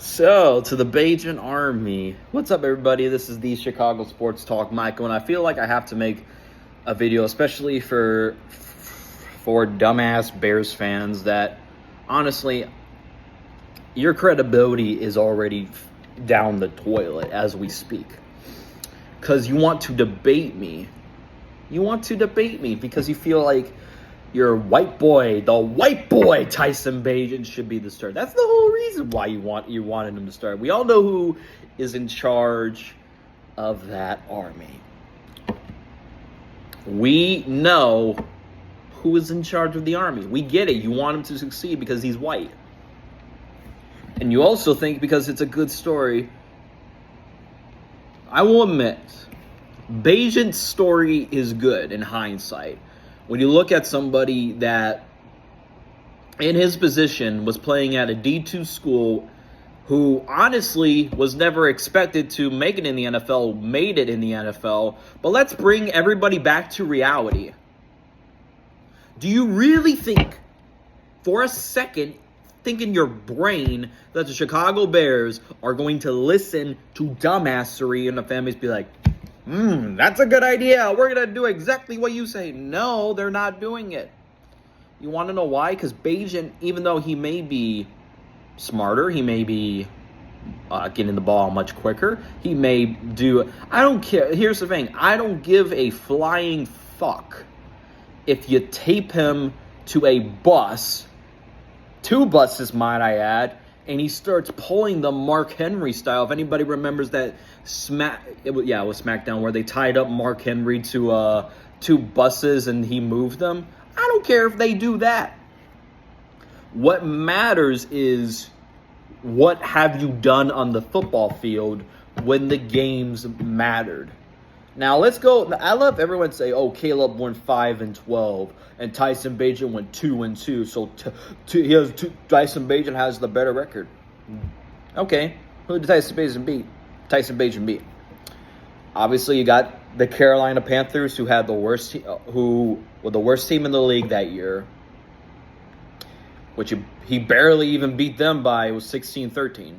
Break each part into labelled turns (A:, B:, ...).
A: So, to the Bagent Army. What's up, everybody? This is the Chicago Sports Talk, Michael, and I feel like I have to make a video, especially for dumbass Bears fans, that honestly, your credibility is already down the toilet as we speak. Because you want to debate me. You want to debate me because you feel like your the white boy Tyson Bagent should be the starter. That's the whole reason why you wanted him to start. We all know who is in charge of that army. We know who is in charge of the army. We get it. You want him to succeed because he's white. And you also think because it's a good story. I will admit, Bagent's story is good in hindsight. When you look at somebody that, in his position, was playing at a D2 school, who honestly was never expected to make it in the NFL, made it in the NFL. But let's bring everybody back to reality. Do you really think, for a second, think in your brain that the Chicago Bears are going to listen to dumbassery and the families be like, that's a good idea. We're going to do exactly what you say. No, they're not doing it. You want to know why? Because Bagent, even though he may be smarter, he may be getting the ball much quicker, he may do... I don't care. Here's the thing. I don't give a flying fuck if you tape him to a bus, 2 buses, might I add, and he starts pulling the Mark Henry style. If anybody remembers that it was SmackDown where they tied up Mark Henry to 2 buses and he moved them. I don't care if they do that. What matters is what have you done on the football field when the games mattered. Now let's go. I love everyone say, "Oh, Caleb went 5-12, and Tyson Bagent went 2-2." So Tyson Bagent has the better record. Okay, who did Tyson Bagent beat? Tyson Bagent beat. Obviously, you got the Carolina Panthers, who had the worst, who were the worst team in the league that year, which he barely even beat them by. It was 16-13.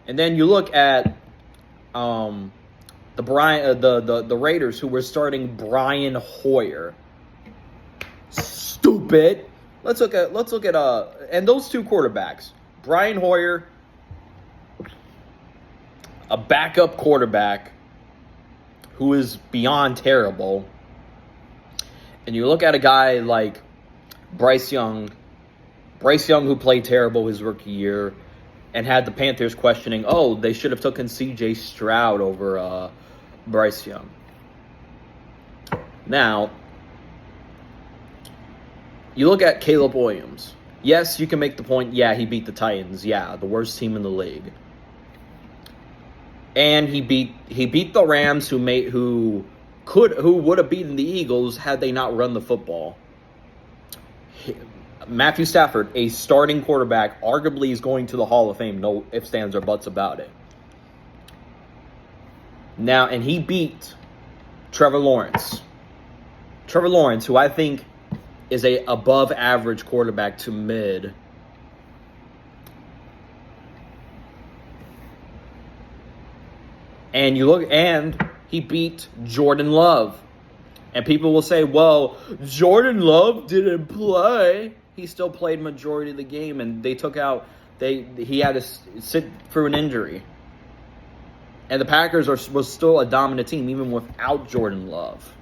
A: And then you look at the Raiders, who were starting Brian Hoyer. Stupid. Let's look at and those 2 quarterbacks. Brian Hoyer, a backup quarterback who is beyond terrible. And you look at a guy like Bryce Young, who played terrible his rookie year and had the Panthers questioning, they should have taken C.J. Stroud over Bryce Young. Now, you look at Caleb Williams. Yes, you can make the point, he beat the Titans. Yeah, the worst team in the league. And he beat the Rams, who would have beaten the Eagles had they not run the football. Matthew Stafford, a starting quarterback, arguably is going to the Hall of Fame. No ifs, ands, or buts about it. Now, and he beat Trevor Lawrence. Trevor Lawrence, who I think is a above average quarterback to mid. And he beat Jordan Love. And people will say, well, Jordan Love didn't play. He still played majority of the game, and he had to sit through an injury. And the Packers was still a dominant team, even without Jordan Love.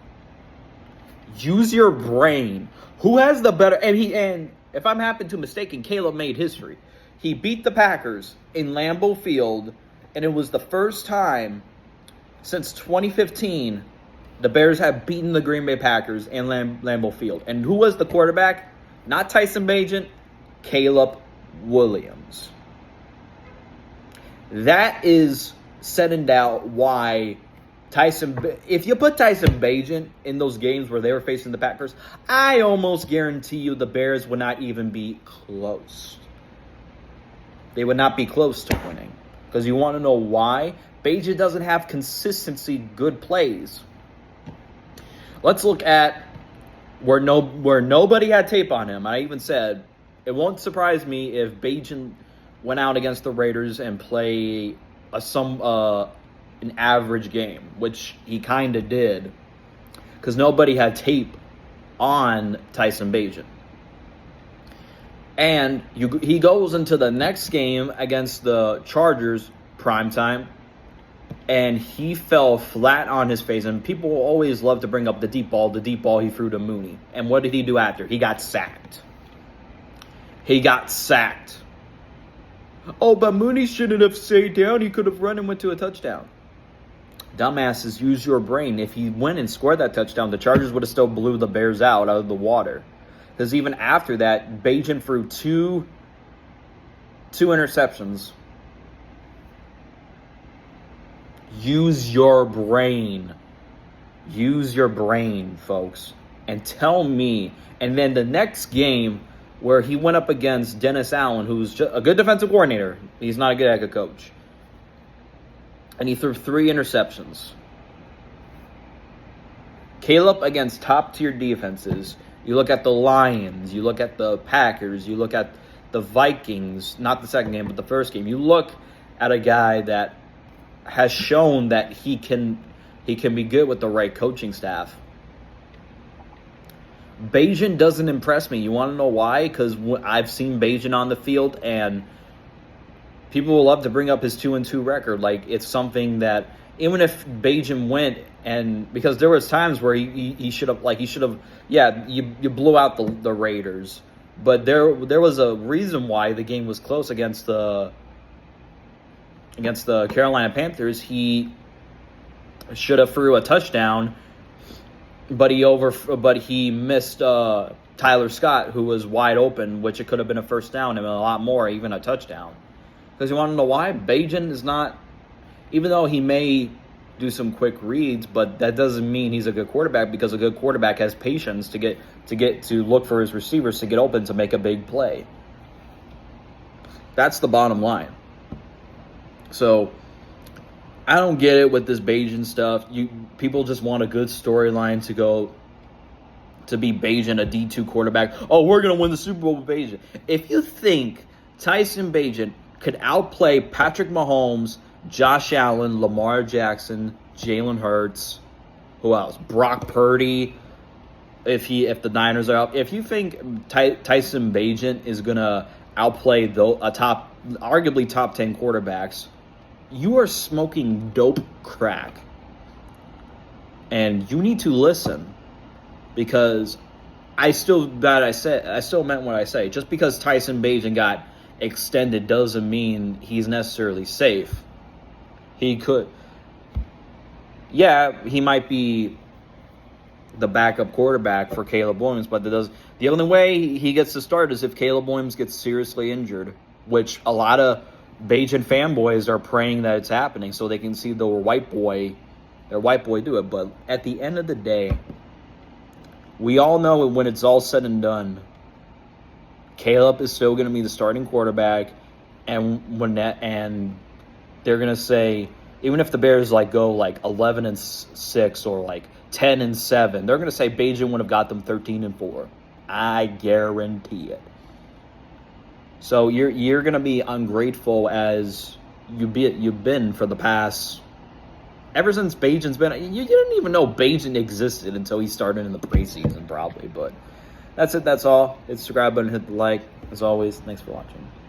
A: Use your brain. Who has the better... And if I'm happen to mistaken, Caleb made history. He beat the Packers in Lambeau Field, and it was the first time since 2015 the Bears have beaten the Green Bay Packers in Lambeau Field. And who was the quarterback? Not Tyson Bagent, Caleb Williams. That is said in doubt why if you put Tyson Bagent in those games where they were facing the Packers, I almost guarantee you the Bears would not even be close. They would not be close to winning. Because you want to know why? Bagent doesn't have consistency, good plays. Let's look at where nobody had tape on him. I even said it won't surprise me if Bagent went out against the Raiders and play an average game, which he kind of did, because nobody had tape on Tyson Bagent. And he goes into the next game against the Chargers, primetime, and he fell flat on his face. And people always love to bring up the deep ball he threw to Mooney. And what did he do after? He got sacked. Oh, but Mooney shouldn't have stayed down. He could have run and went to a touchdown. Dumbasses, use your brain. If he went and scored that touchdown, the Chargers would have still blew the Bears out of the water. Because even after that, Bagent threw two interceptions. Use your brain. Use your brain, folks. And tell me. And then the next game where he went up against Dennis Allen, who's just a good defensive coordinator. He's not a good head coach. And he threw 3 interceptions. Caleb against top-tier defenses. You look at the Lions. You look at the Packers. You look at the Vikings. Not the second game, but the first game. You look at a guy that has shown that he can be good with the right coaching staff. Bagent doesn't impress me. You want to know why? Because I've seen Bagent on the field, and people will love to bring up his 2-2 record. Like, it's something that even if Bagent went, and because there was times where he should have, yeah, you blew out the Raiders, but there was a reason why the game was close against the Carolina Panthers. He should have threw a touchdown, but he missed Tyler Scott, who was wide open, which it could have been a first down and a lot more, even a touchdown. Because you want to know why? Bagent is not, even though he may do some quick reads, but that doesn't mean he's a good quarterback, because a good quarterback has patience to look for his receivers to get open to make a big play. That's the bottom line. So I don't get it with this Bagent stuff. People just want a good storyline to be Bagent, a D2 quarterback. Oh, we're going to win the Super Bowl with Bagent. If you think Tyson Bagent could outplay Patrick Mahomes, Josh Allen, Lamar Jackson, Jalen Hurts, who else? Brock Purdy, if the Niners are up. If you think Tyson Bagent is going to outplay arguably top 10 quarterbacks, you are smoking dope crack. And you need to listen, because I still meant what I say. Just because Tyson Bagent got extended doesn't mean he's necessarily safe. He might be the backup quarterback for Caleb Williams, but the only way he gets to start is if Caleb Williams gets seriously injured, which a lot of Bagent fanboys are praying that it's happening so they can see their white boy do it. But at the end of the day, we all know when it's all said and done, Caleb is still going to be the starting quarterback, and they're going to say, even if the Bears go 11-6 or 10-7, they're going to say Bagent would have got them 13-4. I guarantee it. So you're going to be ungrateful as you've been for the past, ever since Bagent's been. You didn't even know Bagent existed until he started in the preseason, probably. But that's it. That's all. Hit the subscribe button, hit the like. As always, thanks for watching.